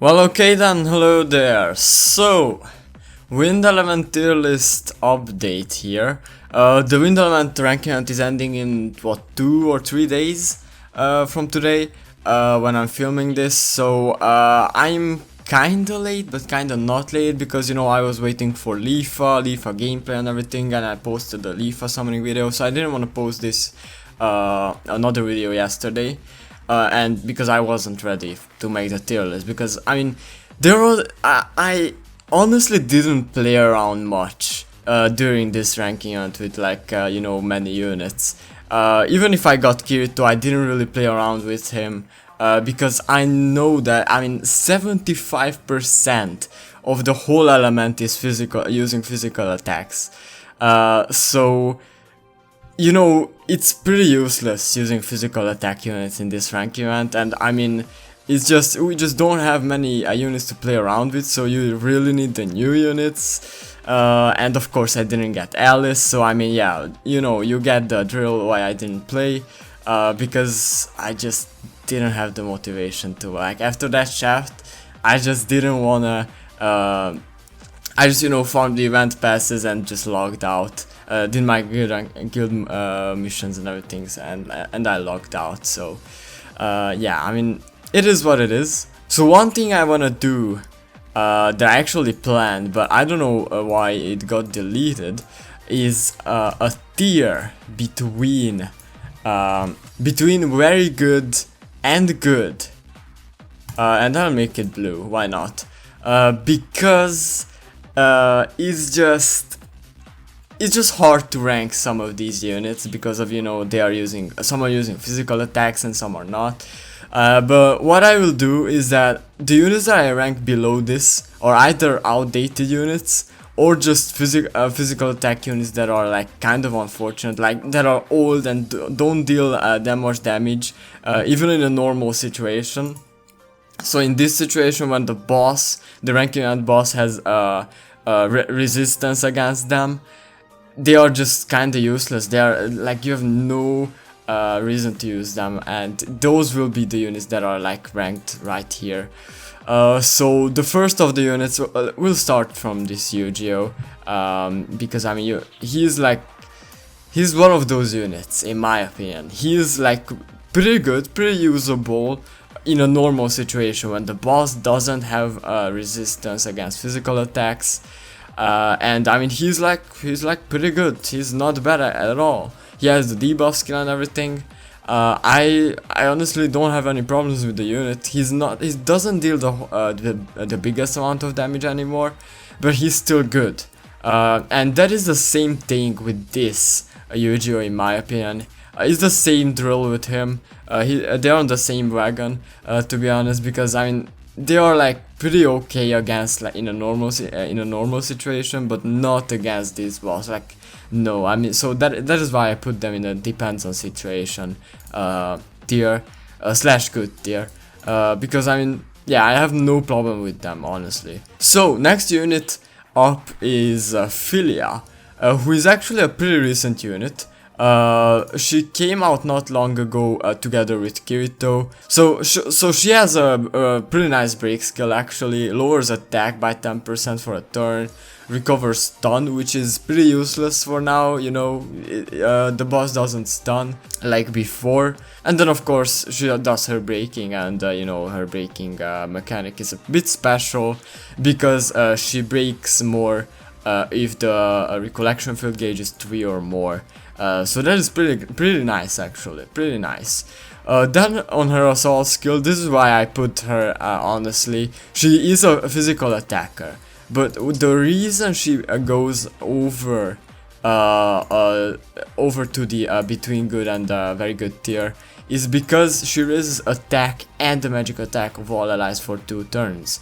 Well, okay then, hello there. So, Wind Element tier list update here. The Wind Element ranking hunt is ending in, what, 2 or 3 days from today when I'm filming this. So, I'm kinda late, but kinda not late because, you know, I was waiting for Leafa gameplay and everything, and I posted the Leafa summoning video, so I didn't want to post this another video yesterday. And because I wasn't ready to make the tier list, because I mean, I honestly didn't play around much during this ranking hunt with you know, many units. Even if I got Kirito, I didn't really play around with him because I know that 75% of the whole element is using physical attacks. So, you know, it's pretty useless using physical attack units in this rank event, and I mean, we just don't have many units to play around with, so you really need the new units. And of course I didn't get Alice, so I mean, yeah, you know, you get the drill why I didn't play, because I just didn't have the motivation to. Like, after that shaft, I just didn't wanna, I just, you know, found the event passes and just logged out. Did my guild missions and everything, and I logged out. So yeah, I mean, it is what it is. So one thing I wanna do that I actually planned, but I don't know why it got deleted, is a tier between very good and good, and I'll make it blue. Why not? Because it's just hard to rank some of these units because of, you know, some are using physical attacks and some are not. But what I will do is that the units that I rank below this are either outdated units or just physical attack units that are like kind of unfortunate, like that are old and don't deal that much damage, even in a normal situation. So in this situation, when the ranking and boss has resistance against them, they are just kinda useless. They are like, you have no reason to use them, and those will be the units that are like ranked right here. So the first of the units will start from this Yu-Gi-Oh, because I mean, he's one of those units in my opinion. He's like pretty good, pretty usable in a normal situation when the boss doesn't have resistance against physical attacks. And I mean, he's like pretty good. He's not bad at all. He has the debuff skill and everything. I honestly don't have any problems with the unit. He doesn't deal the biggest amount of damage anymore, but he's still good. And that is the same thing with this Yu-Gi-Oh, in my opinion. It's the same drill with him. They're on the same wagon, to be honest, because I mean, they are like pretty okay against, like, in a normal situation, but not against this boss. Like, no, I mean, so that is why I put them in a depends on situation tier / good tier, because I mean, yeah, I have no problem with them, honestly. So next unit up is Philia, who is actually a pretty recent unit. She came out not long ago together with Kirito. So she has a pretty nice break skill, actually. Lowers attack by 10% for a turn. Recovers stun, which is pretty useless for now, you know. The boss doesn't stun like before. And then of course she does her breaking, and you know, her breaking mechanic is a bit special because she breaks more if the recollection field gauge is 3 or more. So that is pretty nice, actually, pretty nice. Then on her assault skill, this is why I put her, honestly. She is a physical attacker, but the reason she goes over to the between good and very good tier is because she raises attack and the magic attack of all allies for 2 turns.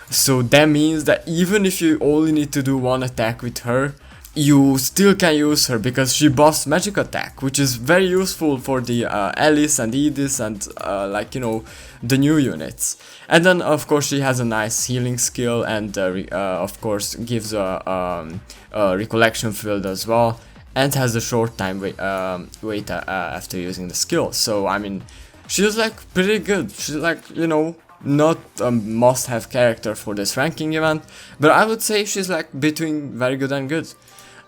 So that means that even if you only need to do 1 attack with her, you still can use her because she buffs magic attack, which is very useful for the Alice and Edis and like, you know, the new units. And then of course she has a nice healing skill, and of course gives a recollection field as well, and has a short time wait after using the skill. So I mean, she's like pretty good. She's like, you know, not a must-have character for this ranking event, but I would say she's like between very good and good.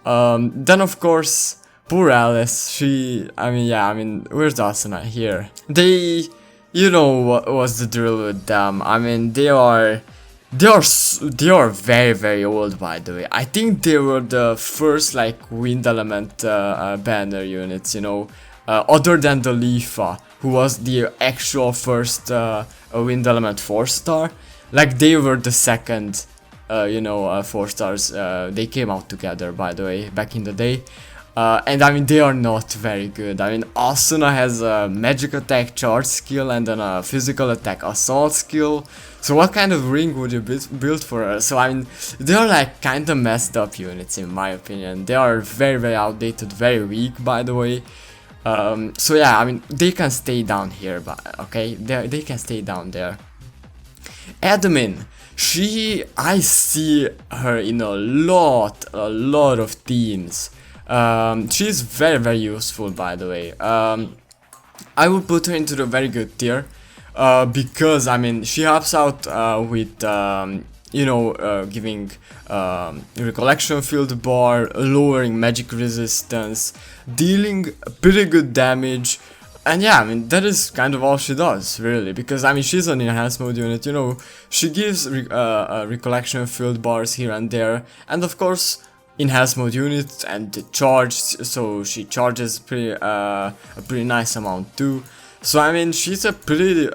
Then of course, poor Alice, where's Asuna? Here. They, you know what's the drill with them. I mean, they are very very old, by the way. I think they were the first like wind element banner units, you know, other than the Leafa, who was the actual first wind element 4-star. Like they were the second 4-stars. They came out together, by the way, back in the day. And I mean, they are not very good. I mean, Asuna has a magic attack charge skill and then a physical attack assault skill. So what kind of ring would you build for her? So I mean, they are like kind of messed up units in my opinion. They are very very outdated, very weak, by the way. So yeah, I mean, they can stay down here, but okay, they can stay down there. Admin, I see her in a lot of teams. She's very very useful, by the way. I would put her into the very good tier, because I mean, she helps out with giving recollection field bar, lowering magic resistance, dealing pretty good damage. And yeah, I mean, that is kind of all she does, really, because I mean, she's an enhanced mode unit, you know. She gives recollection field bars here and there, and of course enhanced mode unit and the charge, so she charges a pretty nice amount too. So I mean, she's a pretty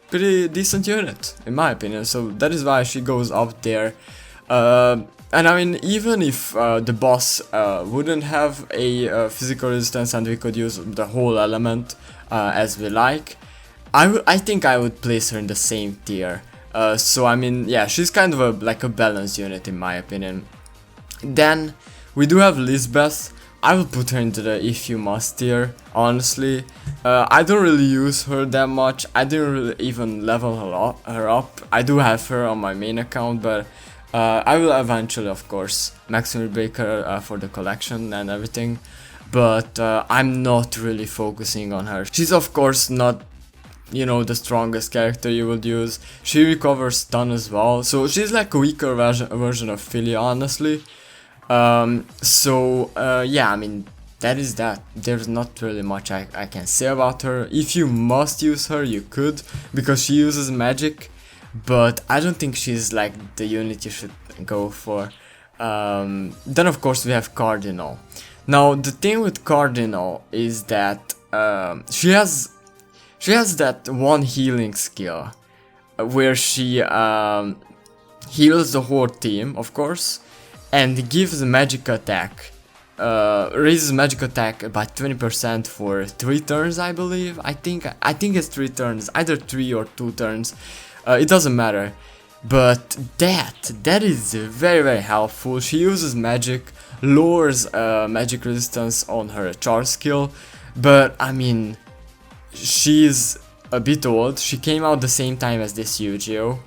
pretty decent unit in my opinion, so that is why she goes up there. And I mean, even if the boss wouldn't have a physical resistance and we could use the whole element as we like, I think I would place her in the same tier. So I mean, yeah, she's kind of like a balanced unit in my opinion. Then we do have Lisbeth. I will put her into the if you must tier, honestly. I don't really use her that much. I didn't really even level her up. I do have her on my main account, but I will eventually, of course, maximally break her for the collection and everything. But I'm not really focusing on her. She's of course not, you know, the strongest character you would use. She recovers stun as well, so she's like a weaker version of Philia, honestly. Yeah, I mean, that is that. There's not really much I can say about her. If you must use her, you could, because she uses magic, but I don't think she's like the unit you should go for. Then of course we have Cardinal. Now the thing with Cardinal is that she has that one healing skill where she heals the whole team, of course, and gives magic attack, raises magic attack by 20% for 3 turns, I believe. I think it's 3 turns, either 3 or 2 turns. It doesn't matter. But that is very very helpful. She uses magic, lowers magic resistance on her charge skill, but I mean, she's a bit old. She came out the same time as this Yu-Gi-Oh!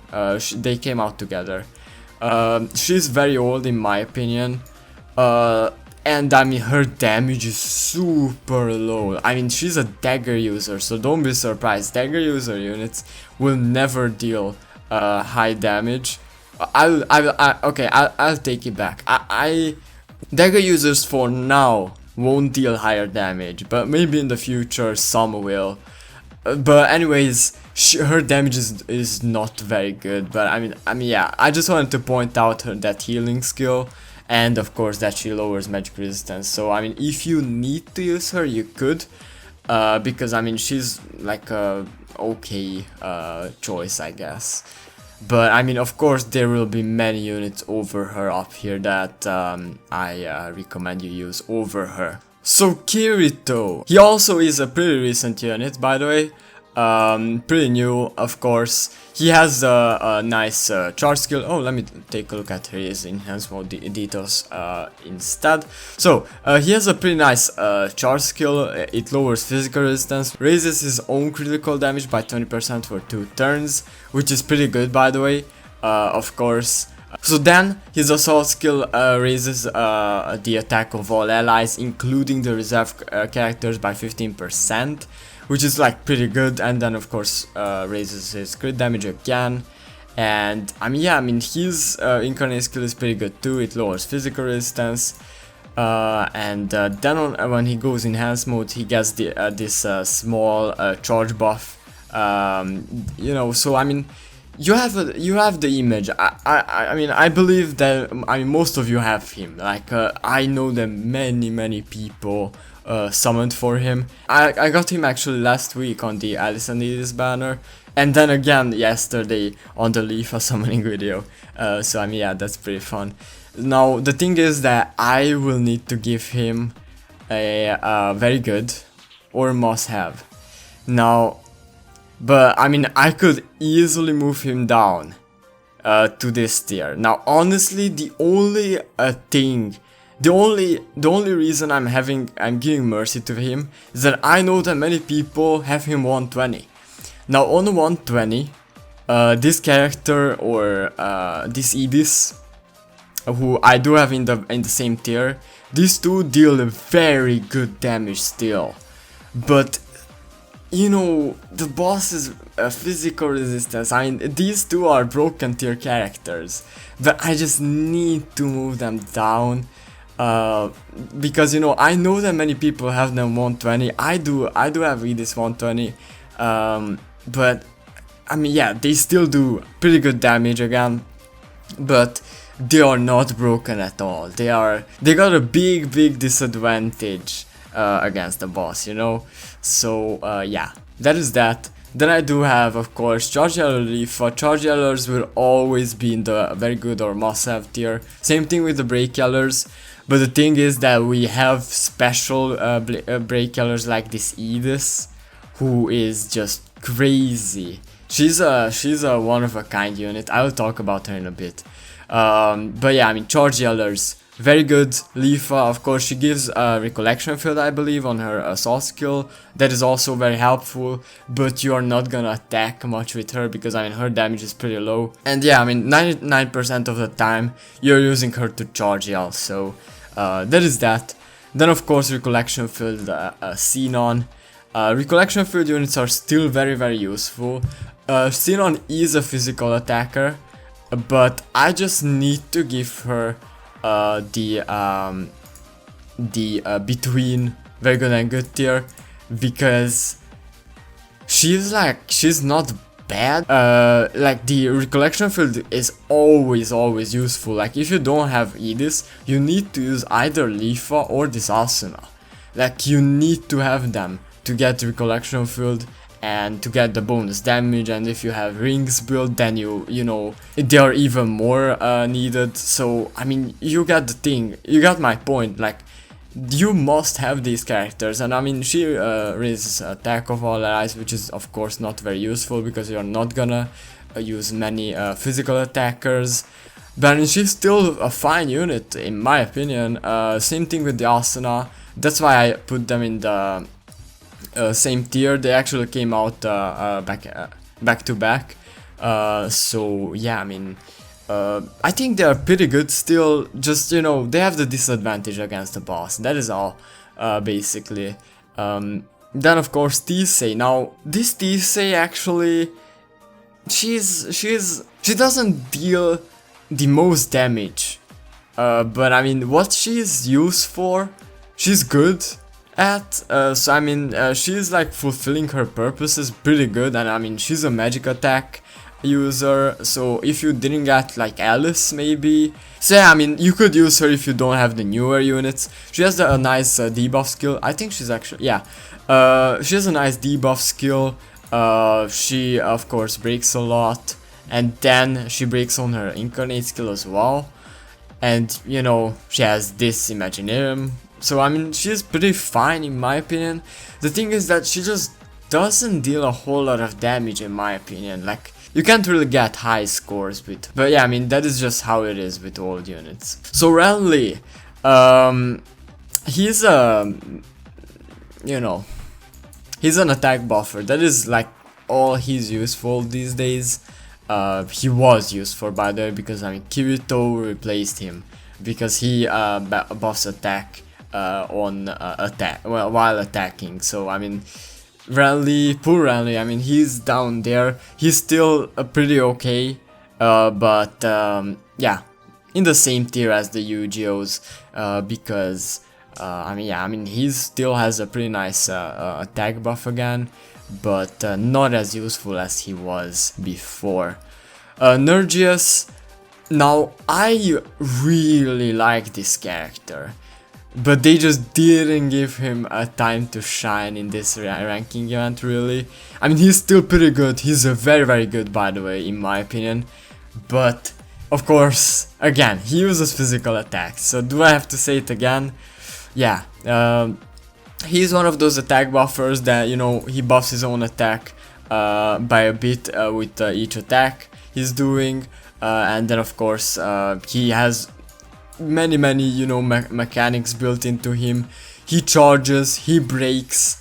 They came out together. She's very old in my opinion, and I mean, her damage is super low. I mean, she's a dagger user, so don't be surprised. Dagger user units will never deal high damage. I'll take it back. Dagger users for now won't deal higher damage, but maybe in the future some will. But anyways, her damage is not very good. But I mean, yeah, I just wanted to point out that healing skill, and of course that she lowers magic resistance. So I mean, if you need to use her, you could, because I mean, she's like a okay choice, I guess. But I mean, of course, there will be many units over her up here that I recommend you use over her. So Kirito, he also is a pretty recent unit, by the way. Pretty new, of course. He has a nice charge skill. Oh, let me take a look at his enhanced mode details instead. So he has a pretty nice charge skill. It lowers physical resistance, raises his own critical damage by 20% for 2 turns, which is pretty good, by the way. Of course. So then his assault skill raises the attack of all allies, including the reserve characters, by 15%. which is like pretty good, and then of course raises his crit damage again. And I mean, yeah, I mean his incarnate skill is pretty good too. It lowers physical resistance, and then when he goes enhanced mode, he gets this small charge buff. You know, so I mean, you have the image. I mean, I believe that most of you have him. Like I know that many people summoned for him. I got him actually last week on the Alicization banner, and then again yesterday on the Leafa summoning video. So I mean, yeah, that's pretty fun. Now the thing is that I will need to give him a very good or must have. Now, but I mean, I could easily move him down to this tier. Now honestly, the only reason I'm giving mercy to him is that I know that many people have him 120. Now on 120, this character or this Edis, who I do have in the same tier, these two deal very good damage still. But you know, the boss's physical resistance, I mean, these two are broken tier characters, but I just need to move them down, because, you know, I know that many people have them 120, I do have Edis 120, but, I mean, yeah, they still do pretty good damage again, but they are not broken at all. They got a big disadvantage against the boss, you know. So yeah, that is that. Then I do have, of course, Charge Yeller Leafa. Charge Yellers will always be in the very good or must have tier. Same thing with the Break Yellers. But the thing is that we have special Break Yellers like this Edis, who is just crazy. She's a one of a kind unit. I will talk about her in a bit. But yeah, I mean, Charge Yellers, very good. Leafa, of course, she gives a Recollection field, I believe, on her assault skill. That is also very helpful, but you are not gonna attack much with her because, I mean, her damage is pretty low. And yeah, I mean, 99% of the time, you're using her to charge yell, so that is that. Then, of course, Recollection field, Xenon. Recollection field units are still very useful. Xenon is a physical attacker, but I just need to give her the between very good and good tier, because she's not bad. Like the Recollection field is always useful. Like if you don't have Edis, you need to use either Leafa or this Asuna. Like you need to have them to get the Recollection field and to get the bonus damage, and if you have rings built, then you know, they are even more needed. So I mean, you got the thing, you got my point. Like you must have these characters, and I mean, she raises attack of all allies, which is of course not very useful because you're not gonna use many physical attackers. But I mean, she's still a fine unit in my opinion. Same thing with the Asuna. That's why I put them in the same tier. They actually came out back to back. So yeah, I mean, I think they are pretty good still. Just, you know, they have the disadvantage against the boss. That is all, basically. Then of course Tisei. Now this Tisei actually, she doesn't deal the most damage, but I mean, what she's used for, she's good at. So I mean, she's like fulfilling her purposes pretty good, and I mean, she's a magic attack user. So if you didn't get like Alice maybe, so yeah, I mean, you could use her if you don't have the newer units. She has a nice debuff skill. I think she's actually, yeah, she has a nice debuff skill. She of course breaks a lot, and then she breaks on her incarnate skill as well. And you know, she has this Imaginarium. So I mean, she's pretty fine in my opinion. The thing is that she just doesn't deal a whole lot of damage in my opinion. Like, you can't really get high scores with, but yeah, I mean, that is just how it is with old units. So Renly, he's a, you know, he's an attack buffer. That is like all he's useful these days. He was useful by the way, because I mean, Kirito replaced him because he buffs attack on attack while attacking. So I mean, Renly, I mean, he's down there. He's still pretty okay, but yeah, in the same tier as the UGOs, because I mean, yeah, I mean, he still has a pretty nice attack buff again, but not as useful as he was before. Nergius, now I really like this character, but they just didn't give him a time to shine in this ranking event, really. I mean, he's still pretty good. He's very good, by the way, in my opinion. But, of course, again, he uses physical attacks. So do I have to say it again? Yeah. He's one of those attack buffers that, you know, he buffs his own attack by a bit with each attack he's doing. And then, of course, he has many, you know, mechanics built into him. He charges, he breaks.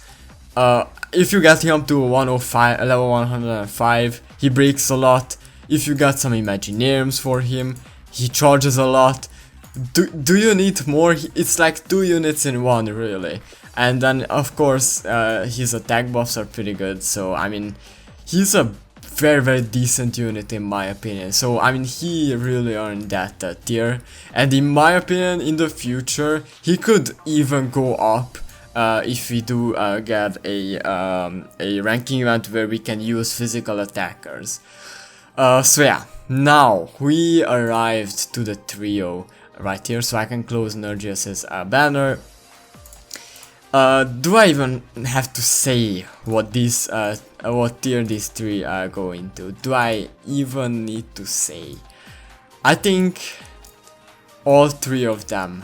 If you get him to 105, level 105, he breaks a lot. If you got some Imaginariums for him, he charges a lot. Do you need more? It's like 2 units in one, really. And then, of course, his attack buffs are pretty good. So, I mean, he's a very decent unit in my opinion. So I mean, he really earned that tier, and in my opinion, in the future he could even go up if we do get a ranking event where we can use physical attackers. So yeah, now we arrived to the trio right here, so I can close Nergius's banner. Do I even have to say what these what tier these three are going to? Do I even need to say? I think all 3 of them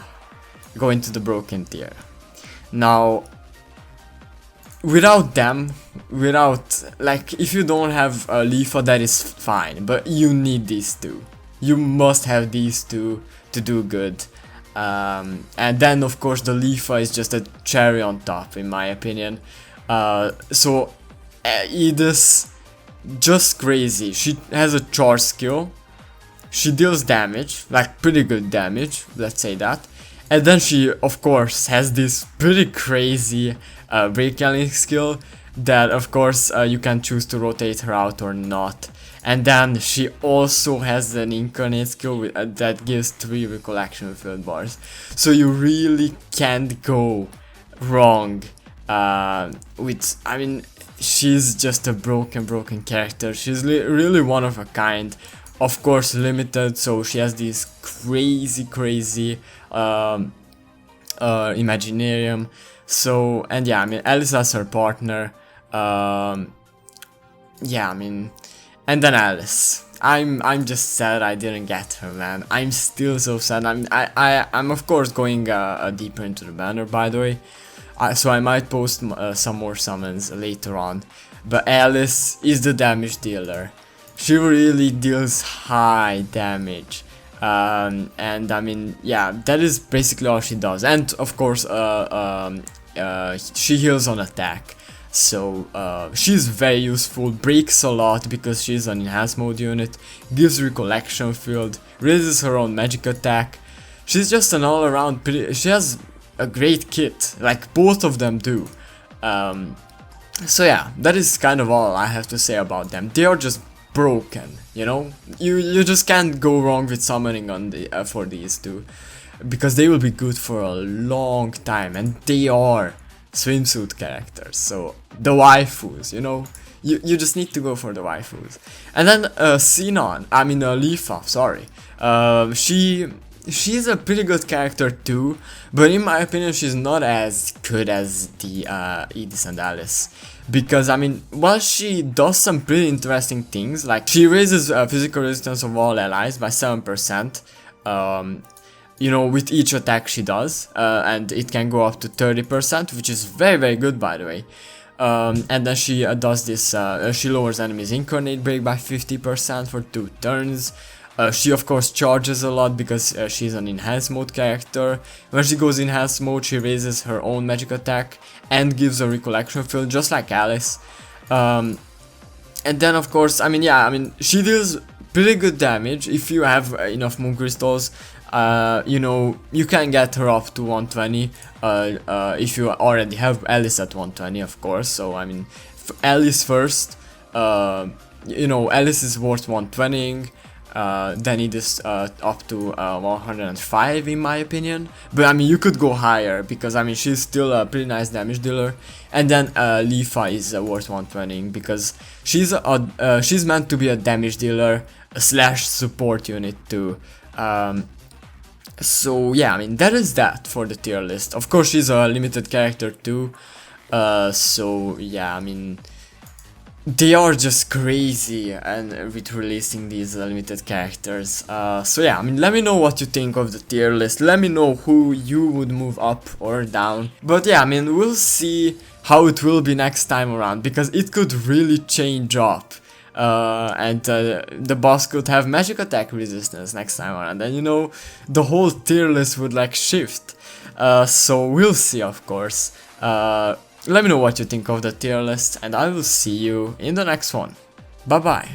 go into the broken tier. Now, without them, like, if you don't have a Leafa, that is fine, but you need these 2. You must have these 2 to do good. And then, of course, the Leafa is just a cherry on top, in my opinion. So Edith, just crazy. She has a charge skill. She deals damage, like pretty good damage, let's say that. And then she, of course, has this pretty crazy break-killing skill that, of course, you can choose to rotate her out or not. And then she also has an incarnate skill that gives 3 recollection field bars. So you really can't go wrong with, I mean, she's just a broken character. She's really one of a kind. Of course, limited, so she has this crazy Imaginarium. So, and yeah, I mean, Alisa's her partner. Yeah, I mean, and then Alice. I'm just sad I didn't get her, man. I'm still so sad. I'm of course going deeper into the banner, by the way. So I might post some more summons later on. But Alice is the damage dealer. She really deals high damage. And I mean, yeah, that is basically all she does. And of course, she heals on attack. So she's very useful, breaks a lot because she's an enhanced mode unit, gives recollection field, raises her own magic attack. She's just an all around she has a great kit, like both of them do. So yeah, that is kind of all I have to say about them. They are just broken, you know? You just can't go wrong with summoning on the for these two, because they will be good for a long time, and they are swimsuit characters, so the waifus, you know, you just need to go for the waifus. And then Leafa, sorry, she's a pretty good character too, but in my opinion she's not as good as the Edith and Alice, because I mean, while she does some pretty interesting things, like she raises physical resistance of all allies by 7%, you know, with each attack she does, and it can go up to 30%, which is very good, by the way. And then she does this, she lowers enemies' incarnate break by 50% for 2 turns. She of course charges a lot because she's an enhanced mode character. When she goes enhanced mode, she raises her own magic attack and gives a recollection field, just like Alice. And then of course, I mean, yeah, I mean, she deals pretty good damage if you have enough moon crystals. you know, you can get her up to 120 if you already have Alice at 120, of course. So I mean, Alice first, you know, Alice is worth 120ing, then it is up to 105 in my opinion. But I mean, you could go higher because I mean, she's still a pretty nice damage dealer. And then Leafa is worth 120ing because she's meant to be a damage dealer slash support unit too. So yeah, I mean, that is that for the tier list. Of course, she's a limited character too. So yeah, I mean, they are just crazy and with releasing these limited characters. So yeah, I mean, let me know what you think of the tier list. Let me know who you would move up or down. But yeah, I mean, we'll see how it will be next time around because it could really change up. And the boss could have magic attack resistance next time around, and you know, the whole tier list would like shift. So we'll see, of course. Let me know what you think of the tier list, and I will see you in the next one. Bye bye.